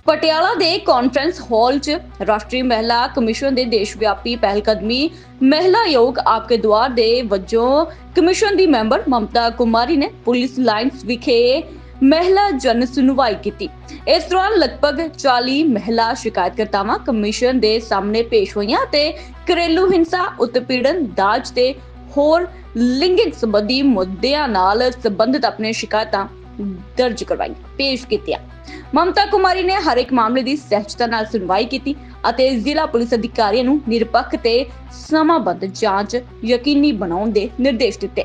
ਪਟਿਆਲਾ ਦੇ conference hall 'ਚ ਰਾਸ਼ਟਰੀ ਮਹਿਲਾ ਕਮਿਸ਼ਨ ਦੇ ਦੇਸ਼ਵਿਆਪੀ ਪਹਿਲਕਦਮੀ ਮਹਿਲਾ ਆਯੋਗ ਆਪਕੇ ਦੁਆਰ ਦੇ ਵਜੋਂ ਕਮਿਸ਼ਨ ਦੀ ਮੈਂਬਰ ਮਮਤਾ ਕੁਮਾਰੀ ਨੇ ਪੁਲਿਸ ਲਾਈਨਸ ਵਿਖੇ ਮਹਿਲਾ ਜਨ ਸੁਣਵਾਈ ਕੀਤੀ। ਇਸ ਦੌਰਾਨ ਲਗਭਗ 40 ਮਹਿਲਾ ਸ਼ਿਕਾਇਤਕਰਤਾਵਾਂ ਕਮਿਸ਼ਨ ਦੇ ਸਾਹਮਣੇ ਪੇਸ਼ ਹੋਈਆਂ ਤੇ ਘਰੇਲੂ ਹਿੰਸਾ, ਉਤਪੀੜਨ, ਦਾਜ ਤੇ ਹੋਰ ਲਿੰਗਿਕ ਸੰਬੰਧੀ ਮੁੱਦਿਆਂ ਨਾਲ ਸੰਬੰਧਿਤ ਆਪਣੀਆਂ ਸ਼ਿਕਾਇਤਾਂ ਦਰਜ ਕਰਵਾਈਆਂ, ਪੇਸ਼ ਕੀਤੀਆਂ। ਮਮਤਾ ਕੁਮਾਰੀ ਨੇ ਹਰ ਇੱਕ ਮਾਮਲੇ ਦੀ ਸਹਿਜਤਾ ਨਾਲ ਸੁਣਵਾਈ ਕੀਤੀ ਅਤੇ ਜ਼ਿਲ੍ਹਾ ਪੁਲਿਸ ਅਧਿਕਾਰੀਆਂ ਨੂੰ ਨਿਰਪੱਖ ਤੇ ਸਮਾਂਬੱਧ ਜਾਂਚ ਯਕੀਨੀ ਬਣਾਉਣ ਦੇ ਨਿਰਦੇਸ਼ ਦਿੱਤੇ।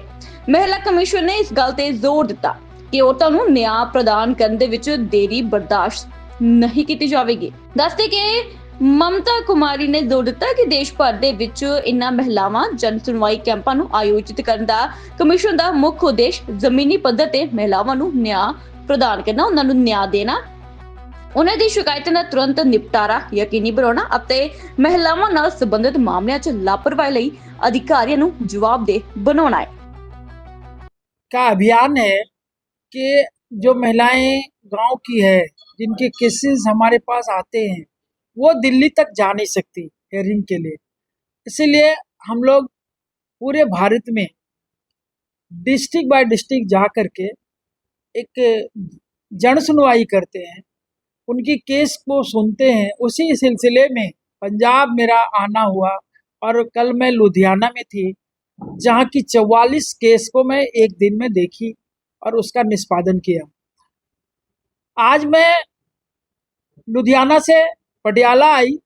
ਮਹਿਲਾ ਕਮਿਸ਼ਨ ਨੇ ਇਸ ਗੱਲ ਤੇ ਜ਼ੋਰ ਦਿੱਤਾ ਕਿ ਔਰਤਾਂ ਨੂੰ ਨਿਆਂ ਪ੍ਰਦਾਨ ਕਰਨ ਦੇ ਵਿੱਚ ਦੇਰੀ ਬਰਦਾਸ਼ਤ ਨਹੀਂ ਕੀਤੀ ਜਾਵੇਗੀ। ਦੱਸਦੇ ਕਿ ਮਮਤਾ ਕੁਮਾਰੀ ਨੇ ਜ਼ੋਰ ਦਿੱਤਾ ਕਿ ਦੇਸ਼ ਭਰ ਦੇ ਵਿੱਚ ਇਨ੍ਹਾਂ ਮਹਿਲਾਵਾਂ ਜਨ ਸੁਣਵਾਈ ਕੈਂਪਾਂ ਨੂੰ ਆਯੋਜਿਤ ਕਰਨ ਦਾ ਕਮਿਸ਼ਨ ਦਾ ਮੁੱਖ ਉਦੇਸ਼ ਜ਼ਮੀਨੀ ਪੱਧਰ ਤੇ ਮਹਿਲਾਵਾਂ ਨੂੰ ਨਿਆਂ ਪ੍ਰਦਾਨ ਕਰਨਾ, ਉਹਨਾਂ ਨੂੰ ਨਿਆਂ ਦੇਣਾ, ਉਹਨਾਂ ਦੀ ਸ਼ਿਕਾਇਤਾਂ ਦਾ ਤੁਰੰਤ ਨਿਪਟਾਰਾ ਯਕੀਨੀ ਬਣਾਉਣਾ ਅਤੇ ਮਹਿਲਾਵਾਂ ਨਾਲ ਸੰਬੰਧਿਤ ਮਾਮਲਿਆਂ 'ਚ ਲਾਪਰਵਾਹੀ ਲਈ ਅਧਿਕਾਰੀਆਂ ਨੂੰ ਜਵਾਬਦੇਹ ਬਣਾਉਣਾ ਹੈ। का अभियान है कि जो महिलाएं गांव की है, जिनके केसेस हमारे पास आते हैं, वो दिल्ली तक जा नहीं सकती हेयरिंग के लिए। इसीलिए हम लोग पूरे भारत में डिस्ट्रिक्ट बाय डिस्ट्रिक्ट जा करके एक जन सुनवाई करते हैं, उनकी केस को सुनते हैं। उसी सिलसिले में पंजाब मेरा आना हुआ और कल मैं लुधियाना में थी, जहाँ की 44 केस को मैं एक दिन में देखी और उसका निष्पादन किया। आज मैं लुधियाना से पटियाला आई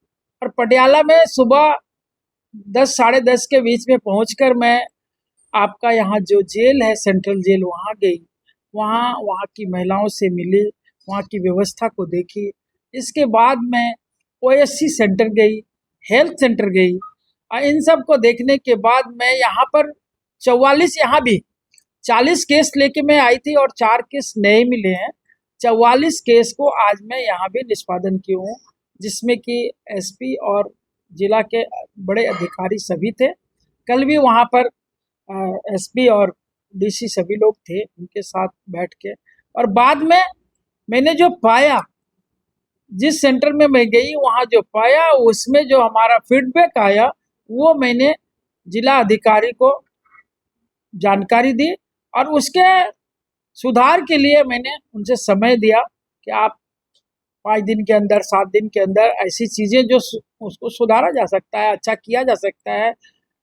और पटियाला में सुबह 10 साढ़े 10 के बीच में पहुंचकर मैं आपका यहाँ जो जेल है, सेंट्रल जेल, वहाँ गई। वहाँ की महिलाओं से मिली, वहाँ की व्यवस्था को देखी। इसके बाद मैं ओएससी सेंटर गई, हेल्थ सेंटर गई और इन सब को देखने के बाद मैं यहाँ पर 44, यहाँ भी 40 केस लेके मैं आई थी और 4 केस नए मिले हैं। 44 केस को आज मैं यहाँ भी निष्पादन की हूँ, जिसमें कि एसपी और जिला के बड़े अधिकारी सभी थे। कल भी वहाँ पर एसपी और डीसी सभी लोग थे, उनके साथ बैठ के। और बाद में मैंने जो पाया, जिस सेंटर में मैं गई वहाँ जो पाया, उसमें जो हमारा फीडबैक आया वो मैंने जिला अधिकारी को जानकारी दी और उसके सुधार के लिए मैंने उनसे समय दिया कि आप 5 दिन के अंदर, 7 दिन के अंदर ऐसी चीज़ें जो उसको सुधारा जा सकता है, अच्छा किया जा सकता है,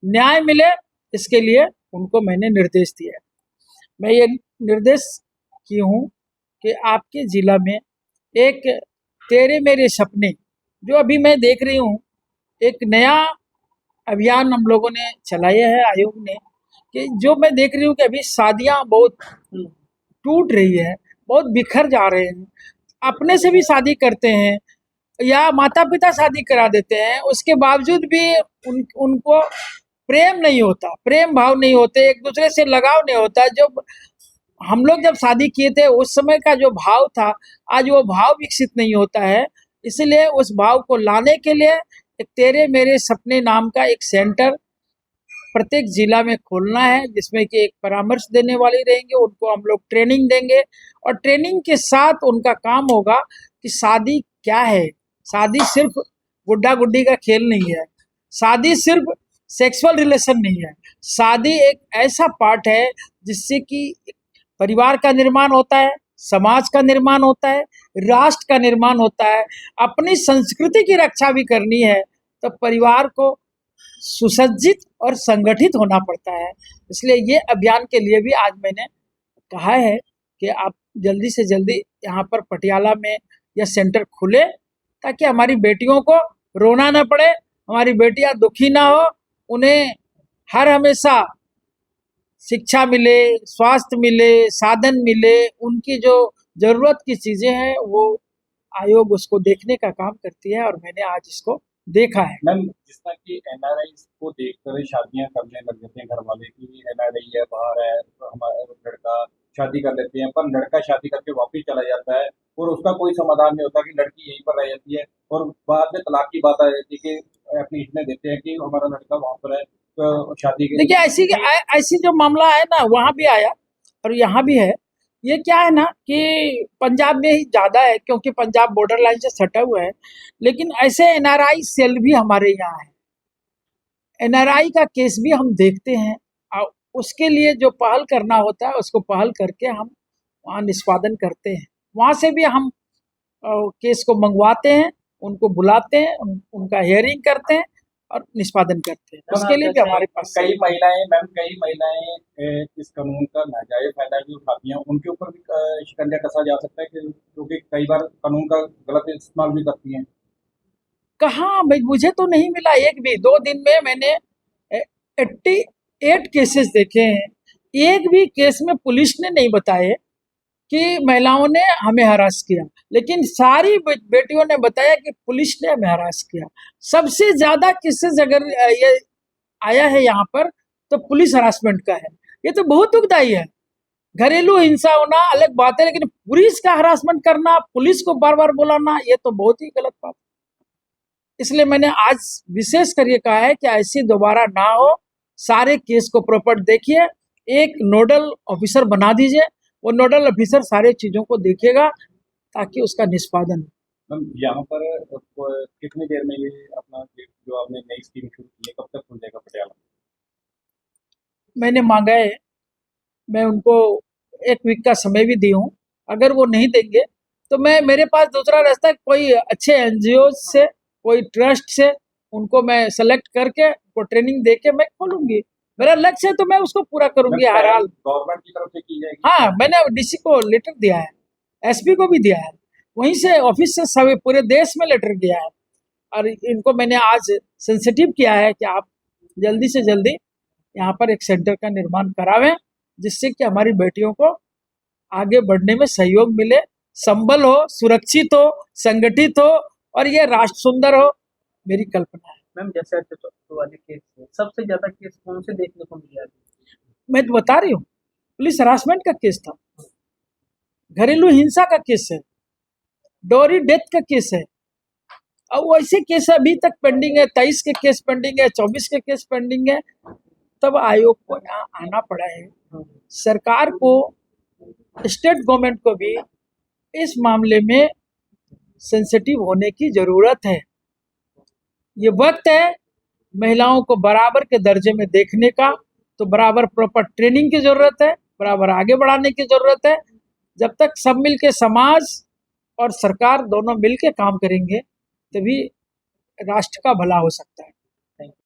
न्याय मिले, इसके लिए उनको मैंने निर्देश दिया। मैं ये निर्देश की हूँ कि आपके ज़िला में एक तेरे मेरे सपने, जो अभी मैं देख रही हूँ, एक नया अभियान हम लोगों ने चलाया है आयोग ने, कि जो मैं देख रही हूँ कि अभी शादियाँ बहुत टूट रही है, बहुत बिखर जा रहे हैं, अपने से भी शादी करते हैं या माता पिता शादी करा देते हैं, उसके बावजूद भी उनको प्रेम नहीं होता, प्रेम भाव नहीं होते, एक दूसरे से लगाव नहीं होता। जो हम लोग जब शादी किए थे उस समय का जो भाव था, आज वो भाव विकसित नहीं होता है। इसलिए उस भाव को लाने के लिए एक तेरे मेरे सपने नाम का एक सेंटर प्रत्येक जिला में खोलना है, जिसमें कि एक परामर्श देने वाले रहेंगे, उनको हम लोग ट्रेनिंग देंगे और ट्रेनिंग के साथ उनका काम होगा कि शादी क्या है। शादी सिर्फ गुड्डा गुड्डी का खेल नहीं है, शादी सिर्फ सेक्सुअल रिलेशन नहीं है, शादी एक ऐसा पार्ट है जिससे कि परिवार का निर्माण होता है, समाज का निर्माण होता है, राष्ट्र का निर्माण होता है। अपनी संस्कृति की रक्षा भी करनी है तो परिवार को सुसज्जित और संगठित होना पड़ता है। इसलिए ये अभियान के लिए भी आज मैंने कहा है कि आप जल्दी से जल्दी यहाँ पर पटियाला में यह सेंटर खुले, ताकि हमारी बेटियों को रोना न पड़े, हमारी बेटियाँ दुखी ना हो, उन्हें हर हमेशा शिक्षा मिले, स्वास्थ्य मिले, साधन मिले, उनकी जो ज़रूरत की चीज़ें हैं वो आयोग उसको देखने का काम करती है और मैंने आज इसको देखा है। मैम, जिस तरह की एनआरआई को देखकर शादियां करने लग जाते हैं घर वाले की, एनआरआई है, बाहर है, तो हमारा लड़का शादी कर लेते हैं, पर लड़का शादी करके वापस चला जाता है और उसका कोई समाधान नहीं होता कि लड़की यहीं पर रह जाती है और बाद में तलाक की बात आ जाती है कि एप्लीकेशन देते हैं कि हमारा लड़का वहाँ पर है, तो शादी के देखिए ऐसी जो मामला है ना, वहाँ भी आया और यहाँ भी है ये क्या है ना कि पंजाब में ही ज़्यादा है, क्योंकि पंजाब बॉर्डर लाइन से सटा हुआ है, लेकिन ऐसे एनआरआई सेल भी हमारे यहाँ है। एनआरआई का केस भी हम देखते हैं और उसके लिए जो पहल करना होता है उसको पहल करके हम वहाँ निष्पादन करते हैं। वहाँ से भी हम केस को मंगवाते हैं, उनको बुलाते हैं, उनका हियरिंग करते हैं और निष्पादन करते हैं। उसके लिए भी हमारे पास कई महिलाएं इस कानून का नाजायज फायदा भी उठाती हैं, उनके ऊपर भी शिकंजा कसा जा सकता है क्योंकि कई बार कानून का गलत इस्तेमाल भी करती हैं। कहाँ भाई, मुझे तो नहीं मिला एक भी। 2 दिन में मैंने 88 केसेस देखे हैं। एक भी केस में पुलिस ने नहीं बताए कि महिलाओं ने हमें हरास किया, लेकिन सारी बेटियों ने बताया कि पुलिस ने हमें हरास किया। सबसे ज्यादा केसेस अगर ये आया है यहाँ पर तो पुलिस हरासमेंट का है। ये तो बहुत दुखदायी है। घरेलू हिंसा होना अलग बात है, लेकिन पुलिस का हरासमेंट करना, पुलिस को बार बार बुलाना, ये तो बहुत ही गलत बात है। इसलिए मैंने आज विशेष कर ये कहा है कि ऐसी दोबारा ना हो। सारे केस को प्रॉपर देखिए, एक नोडल ऑफिसर बना दीजिए, वो नोडल ऑफिसर सारे चीजों को देखेगा ताकि उसका निष्पादन हो। मैम यहाँ पर कितनी देर में ये अपना जो आपने नई स्कीम शुरू की है, कब तक खुल जाएगा पटियाला? मैंने मांगा है, मैं उनको 1 वीक का समय भी दी हूँ। अगर वो नहीं देंगे तो मेरे पास दूसरा रास्ता है, कोई अच्छे एनजीओ से, कोई ट्रस्ट से उनको मैं सेलेक्ट करके उनको ट्रेनिंग दे के मैं खोलूंगी। मेरा लक्ष्य है तो मैं उसको पूरा करूंगी हर हाल। गवर्नमेंट की तरफ से की जाएगी? हाँ, मैंने डीसी को लेटर दिया है, एसपी को भी दिया है, वहीं से ऑफिस से सभी पूरे देश में लेटर दिया है। और इनको मैंने आज सेंसिटिव किया है कि आप जल्दी से जल्दी यहाँ पर एक सेंटर का निर्माण करावें, जिससे कि हमारी बेटियों को आगे बढ़ने में सहयोग मिले, संबल हो, सुरक्षित हो, संगठित हो और ये राष्ट्र सुंदर हो, मेरी कल्पना है। मैम जैसे तो वाले केस है, सबसे ज्यादा केस कौन से देखने को मिले अभी? मैं तो बता रही हूँ, पुलिस हरासमेंट का केस था, घरेलू हिंसा का केस है, डोरी डेथ का केस है, और वैसे केस अभी तक पेंडिंग है। 23 के केस पेंडिंग है, 24 के केस पेंडिंग है। तब आयोग को यहाँ आना पड़ा है। सरकार को, स्टेट गवर्नमेंट को भी इस मामले में सेंसिटिव होने की जरूरत है। ये वक्त है महिलाओं को बराबर के दर्जे में देखने का, तो बराबर प्रॉपर ट्रेनिंग की जरूरत है, बराबर आगे बढ़ाने की जरूरत है। जब तक सब मिलके, समाज और सरकार दोनों मिलके काम करेंगे तभी राष्ट्र का भला हो सकता है।